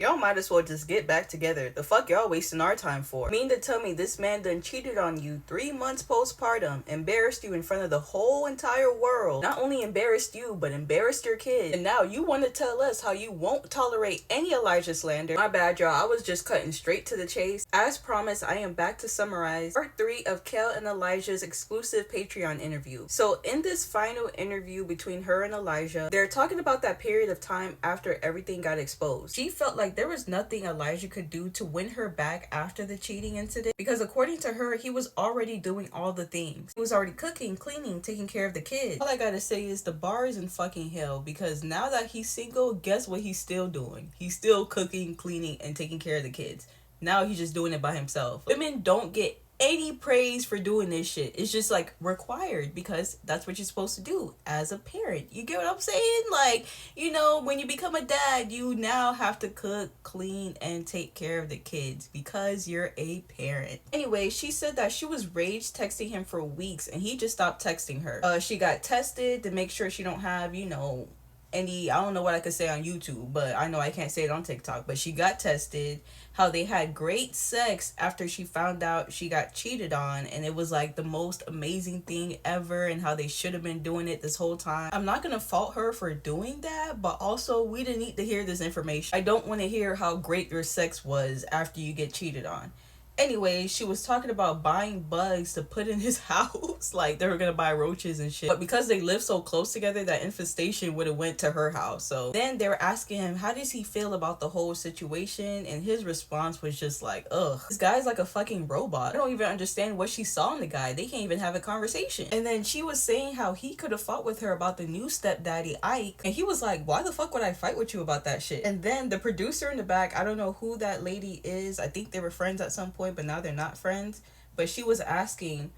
Y'all might as well just get back together. The fuck y'all wasting our time for? Mean to tell me this man done cheated on you 3 months postpartum, embarrassed you in front of the whole entire world. Not only embarrassed you, but embarrassed your kid. And now you want to tell us how you won't tolerate any Elijah slander. My bad, y'all. I was just cutting straight to the chase. As promised, I am back to summarize part 3 of Kail and Elijah's exclusive Patreon interview. So in this final interview between her and Elijah, they're talking about that period of time after everything got exposed. She felt like there was nothing Elijah could do to win her back after the cheating incident, because according to her, he was already doing all the things. He was already cooking, cleaning, taking care of the kids. All I gotta say is the bar is in fucking hell, because now that he's single, guess what he's still doing? He's still cooking, cleaning, and taking care of the kids. Now he's just doing it by himself. Women don't get any praise for doing this shit. It's just like required, because that's what you're supposed to do as a parent. You get what I'm saying? Like, you know, when you become a dad, you now have to cook, clean, and take care of the kids because you're a parent. Anyway, she said that she was rage texting him for weeks and he just stopped texting her. She got tested to make sure she don't have, you know, any, I don't know what I could say on YouTube, but I know I can't say it on TikTok, but she got tested. How they had great sex after she found out she got cheated on, and it was like the most amazing thing ever, and how they should have been doing it this whole time. I'm not gonna fault her for doing that, but also we didn't need to hear this information. I don't want to hear how great your sex was after you get cheated on. Anyway, she was talking about buying bugs to put in his house. Like, they were gonna buy roaches and shit. But because they live so close together, that infestation would have went to her house. So then they were asking him, how does he feel about the whole situation? And his response was just like, ugh, this guy's like a fucking robot. I don't even understand what she saw in the guy. They can't even have a conversation. And then she was saying how he could have fought with her about the new stepdaddy, Ike. And he was like, why the fuck would I fight with you about that shit? And then the producer in the back, I don't know who that lady is. I think they were friends at some point, but now they're not friends. But she was asking,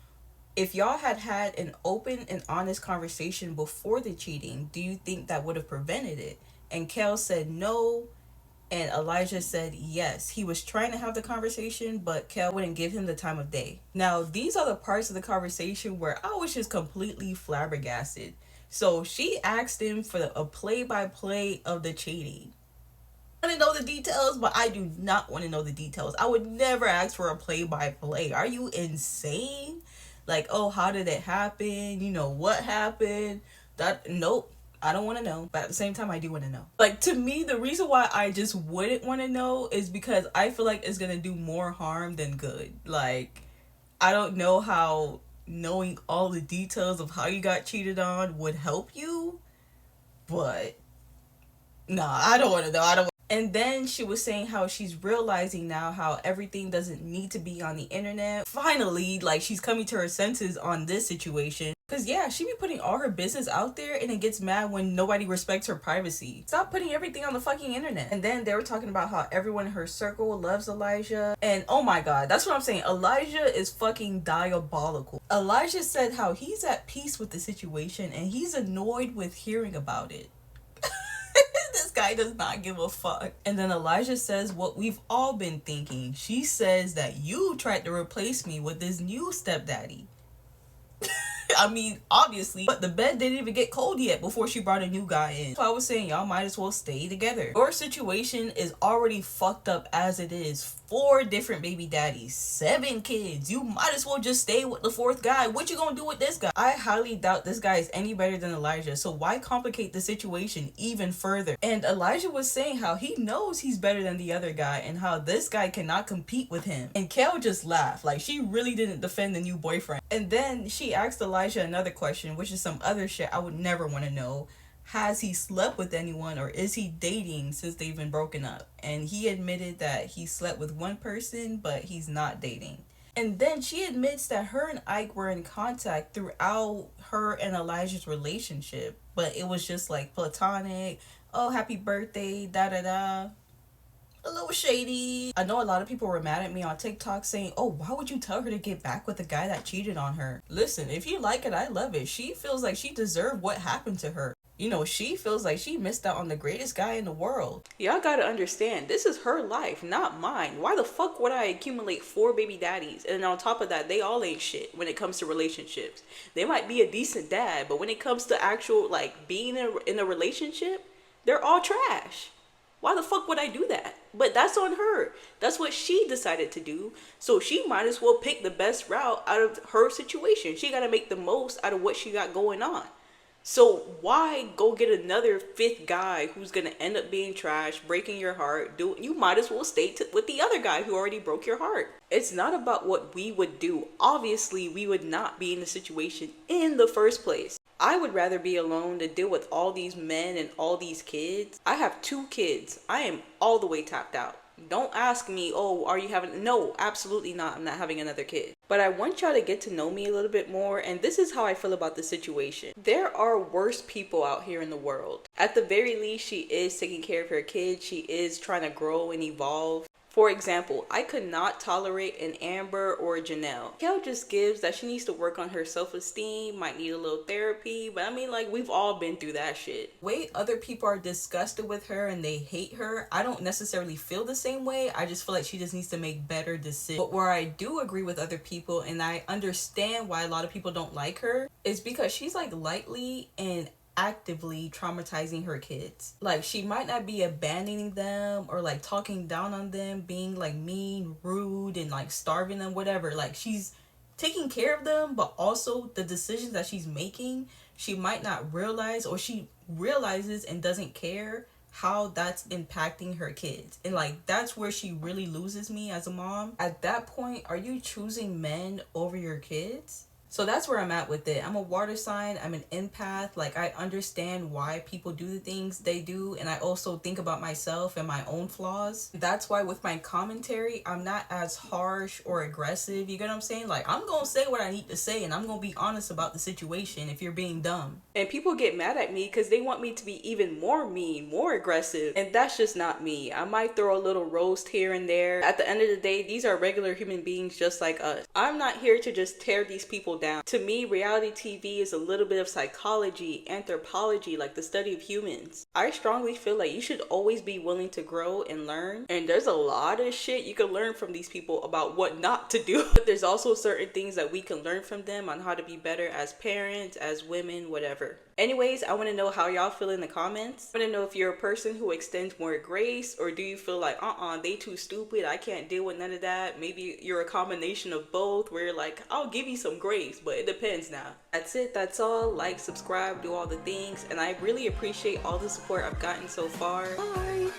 if y'all had had an open and honest conversation before the cheating, do you think that would have prevented it? And Kail said no, and Elijah said yes. He was trying to have the conversation, but Kail wouldn't give him the time of day. Now, these are the parts of the conversation where I was just completely flabbergasted. So she asked him for a play-by-play of the cheating. I want to know the details, but I do not want to know the details. I would never ask for a play-by-play. Are you insane? Like, oh, how did it happen? You know, what happened? That, nope. I don't want to know, but at the same time, I do want to know. Like, to me, the reason why I just wouldn't want to know is because I feel like it's gonna do more harm than good. Like, I don't know how knowing all the details of how you got cheated on would help you, but nah, I don't want to know. I don't. And then she was saying how she's realizing now how everything doesn't need to be on the internet. Finally, like, she's coming to her senses on this situation. Because, yeah, she be putting all her business out there and it gets mad when nobody respects her privacy. Stop putting everything on the fucking internet. And then they were talking about how everyone in her circle loves Elijah. And, oh my god, that's what I'm saying. Elijah is fucking diabolical. Elijah said how he's at peace with the situation and he's annoyed with hearing about it. This guy does not give a fuck. And then Elijah says what we've all been thinking. She says that you tried to replace me with this new stepdaddy. I mean, obviously, but the bed didn't even get cold yet before she brought a new guy in. So I was saying, y'all might as well stay together. Your situation is already fucked up as it is. 4 different baby daddies, 7 kids. You might as well just stay with the 4th guy. What you gonna do with this guy? I highly doubt this guy is any better than Elijah, so why complicate the situation even further? And Elijah was saying how he knows he's better than the other guy and how this guy cannot compete with him. And Kail just laughed. Like, she really didn't defend the new boyfriend. And then she asked Elijah another question, which is some other shit I would never want to know. Has he slept with anyone, or is he dating since they've been broken up? And he admitted that he slept with one person, but he's not dating. And then she admits that her and Ike were in contact throughout her and Elijah's relationship, but it was just like platonic. Oh, happy birthday, da da da. A little shady. I know a lot of people were mad at me on TikTok saying, oh, why would you tell her to get back with the guy that cheated on her? Listen, if you like it, I love it. She feels like she deserved what happened to her. You know, she feels like she missed out on the greatest guy in the world. Y'all gotta understand, this is her life, not mine. Why the fuck would I accumulate 4 baby daddies? And on top of that, they all ain't shit when it comes to relationships. They might be a decent dad, but when it comes to actual, like, being in a relationship, they're all trash. Why the fuck would I do that? But that's on her. That's what she decided to do. So she might as well pick the best route out of her situation. She got to make the most out of what she got going on. So why go get another fifth guy who's gonna end up being trash, breaking your heart? You might as well stay with the other guy who already broke your heart. It's not about what we would do. Obviously, we would not be in the situation in the first place. I would rather be alone than deal with all these men and all these kids. I have 2 kids. I am all the way tapped out. Don't ask me, oh, are you having... No, absolutely not. I'm not having another kid. But I want y'all to get to know me a little bit more, and this is how I feel about the situation. There are worse people out here in the world. At the very least, she is taking care of her kids. She is trying to grow and evolve. For example, I could not tolerate an Amber or a Janelle. Kail just gives that she needs to work on her self-esteem, might need a little therapy, but I mean, like, we've all been through that shit. Way other people are disgusted with her and they hate her, I don't necessarily feel the same way. I just feel like she just needs to make better decisions. But where I do agree with other people, and I understand why a lot of people don't like her, is because she's like lightly and actively traumatizing her kids. Like, she might not be abandoning them or like talking down on them, being like mean, rude, and like starving them, whatever. Like, she's taking care of them, but also the decisions that she's making, she might not realize, or she realizes and doesn't care how that's impacting her kids. And like, that's where she really loses me as a mom. At that point, are you choosing men over your kids? So that's where I'm at with it. I'm a water sign. I'm an empath. Like, I understand why people do the things they do. And I also think about myself and my own flaws. That's why with my commentary, I'm not as harsh or aggressive. You get what I'm saying? Like, I'm going to say what I need to say, and I'm going to be honest about the situation if you're being dumb. And people get mad at me because they want me to be even more mean, more aggressive. And that's just not me. I might throw a little roast here and there. At the end of the day, these are regular human beings just like us. I'm not here to just tear these people down. To me, reality TV is a little bit of psychology, anthropology, like the study of humans. I strongly feel like you should always be willing to grow and learn. And there's a lot of shit you can learn from these people about what not to do. But there's also certain things that we can learn from them on how to be better as parents, as women, whatever. Anyways, I want to know how y'all feel in the comments. I want to know if you're a person who extends more grace, or do you feel like, they too stupid, I can't deal with none of that. Maybe you're a combination of both, where you're like, I'll give you some grace, but it depends now. That's it, that's all. Like, subscribe, do all the things, and I really appreciate all the support I've gotten so far. Bye!